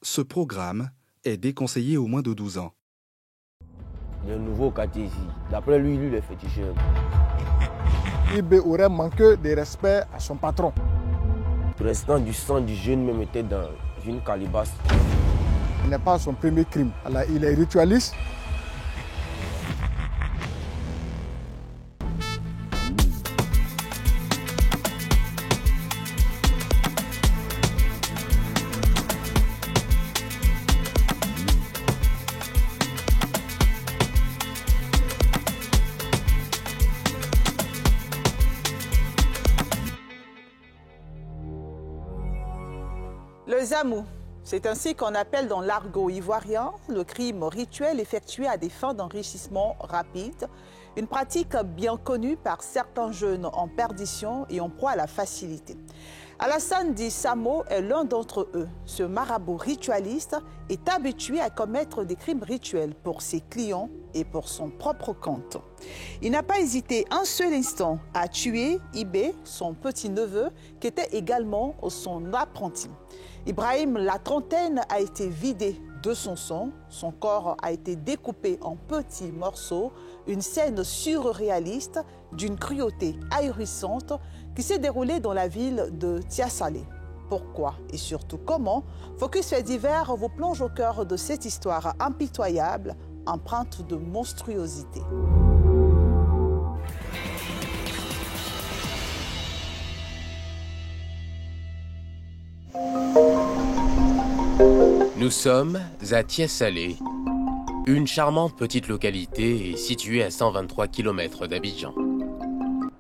Ce programme est déconseillé aux moins de 12 ans. Le nouveau quartier ici, d'après lui, les féticheurs. IB aurait manqué de respect à son patron. Le restant du sang du jeune même était dans une calebasse. Ce n'est pas son premier crime. Alors, il est ritualiste. Le zamou, c'est ainsi qu'on appelle dans l'argot ivoirien le crime rituel effectué à des fins d'enrichissement rapide, une pratique bien connue par certains jeunes en perdition et en proie à la facilité. Alassane Di Samo est l'un d'entre eux. Ce marabout ritualiste est habitué à commettre des crimes rituels pour ses clients et pour son propre compte. Il n'a pas hésité un seul instant à tuer Ibé, son petit-neveu, qui était également son apprenti. Ibrahim, la trentaine, a été vidé de son sang. Son corps a été découpé en petits morceaux. Une scène surréaliste d'une cruauté ahurissante qui s'est déroulée dans la ville de Tiassalé. Pourquoi et surtout comment? Focus Faits divers vous plonge au cœur de cette histoire impitoyable, empreinte de monstruosité. Nous sommes à Tiassalé, une charmante petite localité située à 123 km d'Abidjan.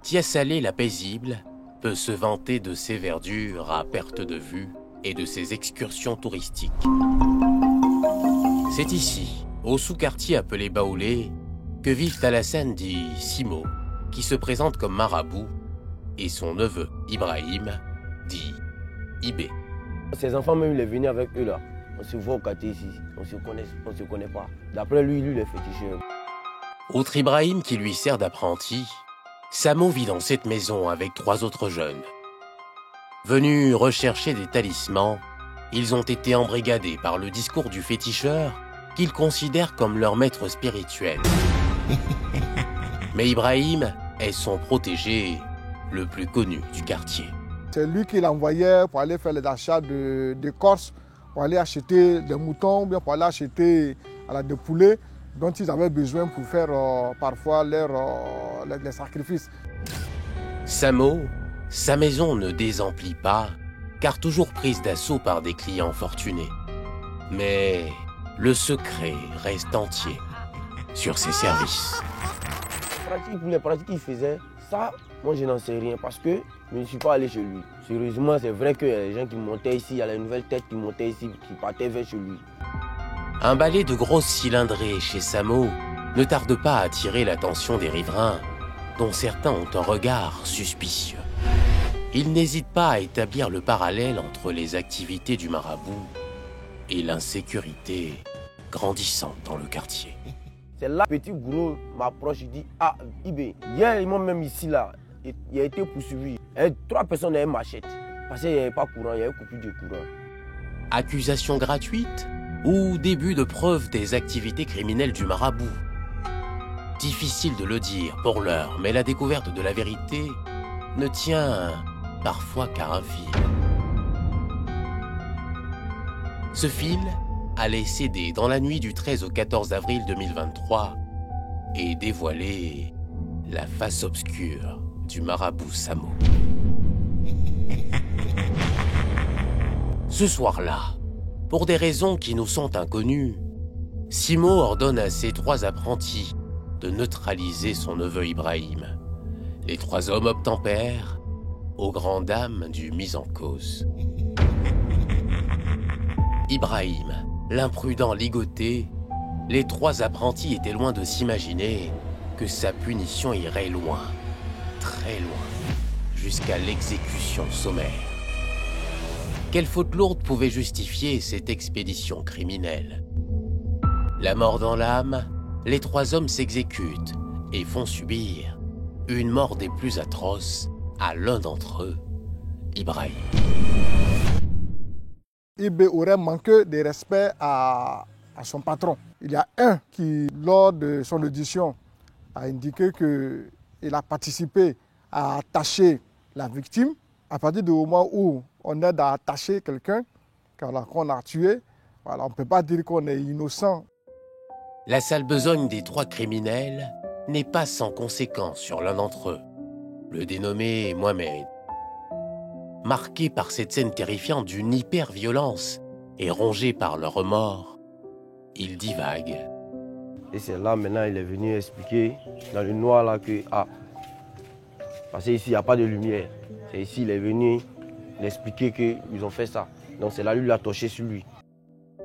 Tiassalé la paisible peut se vanter de ses verdures à perte de vue et de ses excursions touristiques. C'est ici, au sous-quartier appelé Baoulé, que vivent Alassane Di Samo, qui se présente comme marabout, et son neveu Ibrahim, dit Ibé. Ses enfants même, il est venu avec eux là. On se voit au quartier ici, on se connaît pas. D'après lui, les féticheurs. Outre Ibrahim qui lui sert d'apprenti, Samo vit dans cette maison avec 3 autres jeunes. Venus rechercher des talismans, ils ont été embrigadés par le discours du féticheur qu'ils considèrent comme leur maître spirituel. Mais Ibrahim est son protégé le plus connu du quartier. C'est lui qui l'envoyait pour aller faire les achats de Corse, pour aller acheter des moutons, ou bien pour aller acheter des poulets dont ils avaient besoin pour faire parfois les sacrifices. Samo, sa maison ne désemplit pas, car toujours prise d'assaut par des clients fortunés. Mais le secret reste entier sur ses services. Les pratiques qu'il faisait, ça, moi je n'en sais rien parce que je ne suis pas allé chez lui. Sérieusement, c'est vrai qu'il y a des gens qui montaient ici, il y a les nouvelles têtes qui montaient ici, qui partaient vers chez lui. Un balai de grosses cylindrées chez Samo ne tarde pas à attirer l'attention des riverains, dont certains ont un regard suspicieux. Il n'hésite pas à établir le parallèle entre les activités du marabout et l'insécurité grandissante dans le quartier. C'est là que le petit gros m'approche, il dit « Ah, Ibé, hier, ils m'ont même ici là, il a été poursuivi. Et 3 personnes avaient machette, parce qu'il n'y avait pas courant, il y avait coupure de courant. » Accusation gratuite ou début de preuve des activités criminelles du marabout? Difficile de le dire pour l'heure, mais la découverte de la vérité ne tient parfois qu'à un fil. Ce fil allait céder dans la nuit du 13 au 14 avril 2023 et dévoiler la face obscure du marabout Samo. Ce soir-là, pour des raisons qui nous sont inconnues, Samo ordonne à ses 3 apprentis de neutraliser son neveu Ibrahim. Les 3 hommes obtempèrent aux grandes dames du mis en cause. Ibrahim, l'imprudent ligoté, les 3 apprentis étaient loin de s'imaginer que sa punition irait loin, très loin, jusqu'à l'exécution sommaire. Quelle faute lourde pouvait justifier cette expédition criminelle? La mort dans l'âme, les 3 hommes s'exécutent et font subir une mort des plus atroces à l'un d'entre eux, Ibrahim. Ibé aurait manqué de respect à son patron. Il y a un qui, lors de son audition, a indiqué qu'il a participé à attacher la victime. À partir du moment où on aide à attacher quelqu'un qu'on a tué, voilà, on ne peut pas dire qu'on est innocent. La sale besogne des trois criminels n'est pas sans conséquence sur l'un d'entre eux, le dénommé Mohamed. Marqué par cette scène terrifiante d'une hyper-violence et rongé par le remords, il divague. Et c'est là maintenant il est venu expliquer dans le noir là que parce qu'ici il n'y a pas de lumière. C'est ici il est venu expliquer qu'ils ont fait ça. Donc c'est là lui l'a torché sur lui.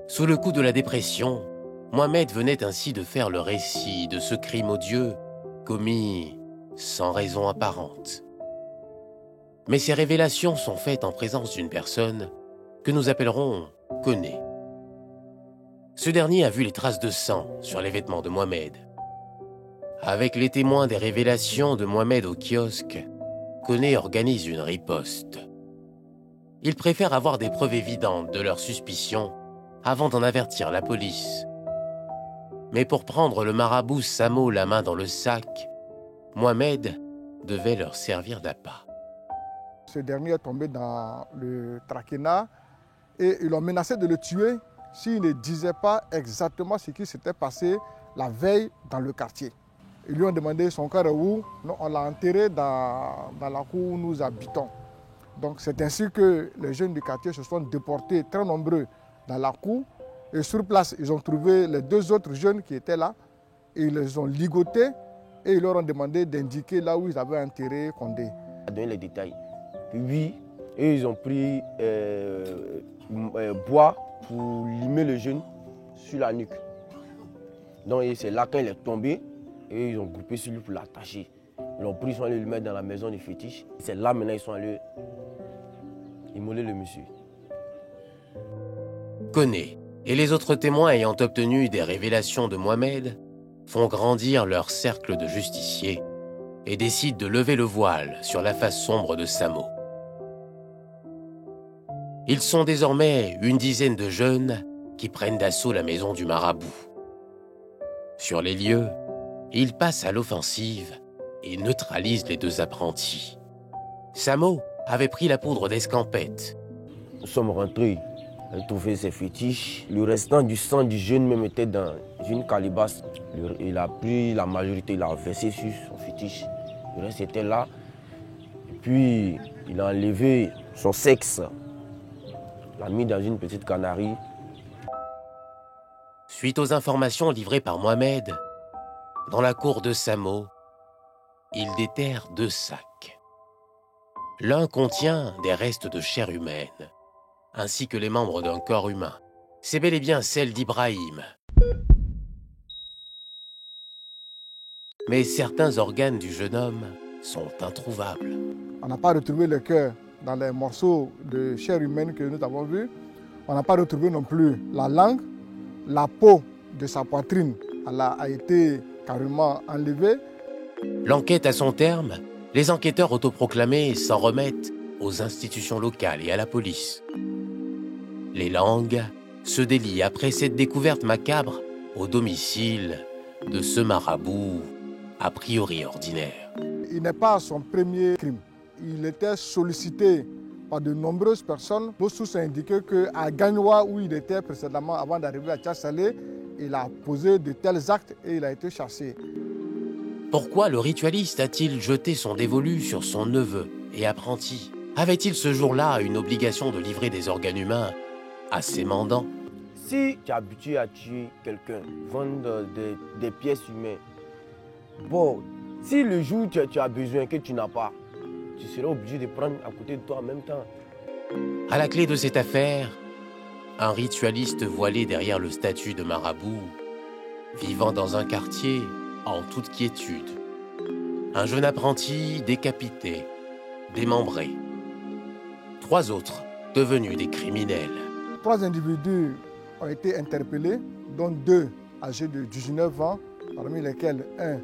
Sous le coup de la dépression, Mohamed venait ainsi de faire le récit de ce crime odieux commis sans raison apparente. Mais ces révélations sont faites en présence d'une personne que nous appellerons Koné. Ce dernier a vu les traces de sang sur les vêtements de Mohamed. Avec les témoins des révélations de Mohamed au kiosque, Koné organise une riposte. Il préfère avoir des preuves évidentes de leurs suspicions avant d'en avertir la police. Mais pour prendre le marabout Samo la main dans le sac, Mohamed devait leur servir d'appât. Ce dernier est tombé dans le traquenard et ils l'ont menacé de le tuer s'il ne disait pas exactement ce qui s'était passé la veille dans le quartier. Ils lui ont demandé son corps est où. Non, on l'a enterré dans la cour où nous habitons. Donc c'est ainsi que les jeunes du quartier se sont déportés très nombreux dans la cour. Et sur place, ils ont trouvé les deux autres jeunes qui étaient là. Et ils les ont ligotés et ils leur ont demandé d'indiquer là où ils avaient enterré Condé. Il a donné les détails. Puis eux, ils ont pris bois pour limer le jeune sur la nuque. Donc c'est là quand il est tombé, et ils ont groupé sur lui pour l'attacher. Ils l'ont pris, ils sont allés le mettre dans la maison des fétiches. C'est là maintenant ils sont allés immoler le monsieur. Koné et les autres témoins ayant obtenu des révélations de Mohamed font grandir leur cercle de justiciers et décident de lever le voile sur la face sombre de Samo. Ils sont désormais une dizaine de jeunes qui prennent d'assaut la maison du marabout. Sur les lieux, ils passent à l'offensive et neutralisent les deux apprentis. Samo avait pris la poudre d'escampette. Nous sommes rentrés, on a trouvé ses fétiches. Le restant du sang du jeune même était dans une calebasse. Il a pris la majorité, il a versé sur son fétiche. Le reste était là. Et puis, il a enlevé son sexe. Il l'a mis dans une petite canarie. Suite aux informations livrées par Mohamed, dans la cour de Samo, il déterre 2 sacs. L'un contient des restes de chair humaine, ainsi que les membres d'un corps humain. C'est bel et bien celle d'Ibrahim. Mais certains organes du jeune homme sont introuvables. On n'a pas retrouvé le cœur dans les morceaux de chair humaine que nous avons vus. On n'a pas retrouvé non plus la langue. La peau de sa poitrine a été carrément enlevée. L'enquête à son terme, les enquêteurs autoproclamés s'en remettent aux institutions locales et à la police. Les langues se délient après cette découverte macabre au domicile de ce marabout a priori ordinaire. Il n'est pas son premier crime. Il était sollicité par de nombreuses personnes. Nos sources ont indiqué qu'à Gagnoa, où il était précédemment, avant d'arriver à Tchassalé, il a posé de tels actes et il a été chassé. Pourquoi le ritualiste a-t-il jeté son dévolu sur son neveu et apprenti? Avait-il ce jour-là une obligation de livrer des organes humains à ses mandants? Si tu es habitué à tuer quelqu'un, vendre des pièces humaines, bon, si le jour tu as besoin que tu n'as pas, tu seras obligé de prendre à côté de toi en même temps. À la clé de cette affaire, un ritualiste voilé derrière le statut de marabout, vivant dans un quartier en toute quiétude. Un jeune apprenti décapité, démembré. 3 autres devenus des criminels. 3 individus ont été interpellés, dont 2 âgés de 19 ans, parmi lesquels un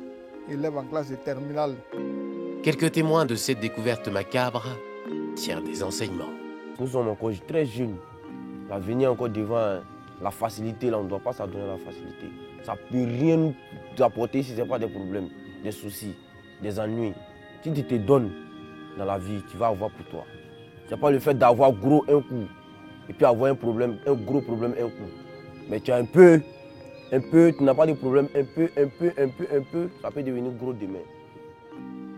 élève en classe de terminale. Quelques témoins de cette découverte macabre tirent des enseignements. Nous sommes encore très jeunes. L'avenir encore devant, hein. La facilité, là, on ne doit pas s'adonner à la facilité. Ça ne peut rien nous apporter si ce n'est pas des problèmes, des soucis, des ennuis. Si tu te donnes dans la vie, tu vas avoir pour toi. Ce n'est pas le fait d'avoir gros un coup et puis avoir un problème, un gros problème un coup. Mais tu as un peu, tu n'as pas de problème, un peu, ça peut devenir gros demain.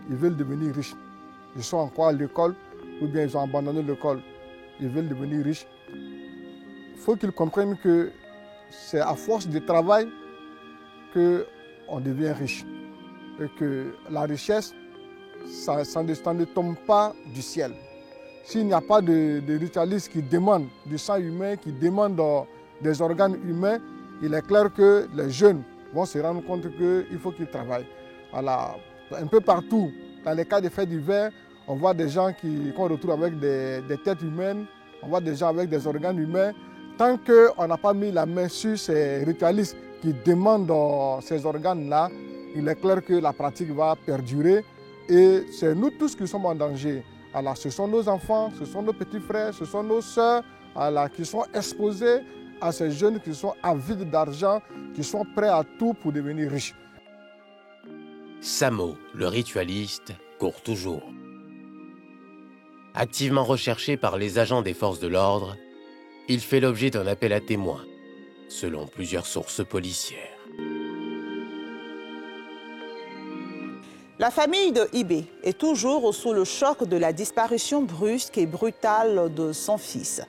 Ils veulent devenir riches. Ils sont encore à l'école ou bien ils ont abandonné l'école. Ils veulent devenir riches. Il faut qu'ils comprennent que c'est à force de travail qu'on devient riche. Et que la richesse, ça ne tombe pas du ciel. S'il n'y a pas de ritualistes qui demandent du sang humain, qui demandent des organes humains, il est clair que les jeunes vont se rendre compte qu'il faut qu'ils travaillent. Voilà. Un peu partout, dans les cas de faits divers, on voit des gens qu'on retrouve avec des têtes humaines, on voit des gens avec des organes humains. Tant qu'on n'a pas mis la main sur ces ritualistes qui demandent ces organes-là, il est clair que la pratique va perdurer et c'est nous tous qui sommes en danger. Alors, ce sont nos enfants, ce sont nos petits frères, ce sont nos sœurs qui sont exposés à ces jeunes qui sont avides d'argent, qui sont prêts à tout pour devenir riches. Samo, le ritualiste, court toujours. Activement recherché par les agents des forces de l'ordre, il fait l'objet d'un appel à témoins, selon plusieurs sources policières. La famille de Ibé est toujours sous le choc de la disparition brusque et brutale de son fils.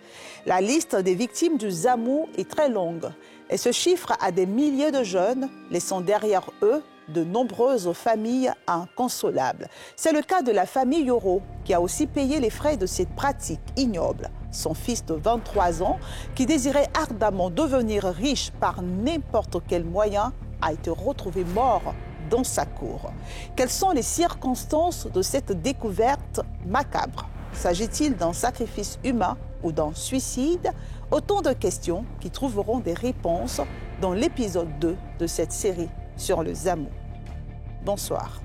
La liste des victimes du Zamou est très longue et se chiffre à des milliers de jeunes, laissant derrière eux de nombreuses familles inconsolables. C'est le cas de la famille Yoro, qui a aussi payé les frais de cette pratique ignoble. Son fils de 23 ans, qui désirait ardemment devenir riche par n'importe quel moyen, a été retrouvé mort dans sa cour. Quelles sont les circonstances de cette découverte macabre? S'agit-il d'un sacrifice humain ou d'un suicide? Autant de questions qui trouveront des réponses dans l'épisode 2 de cette série sur le Zamou. Bonsoir.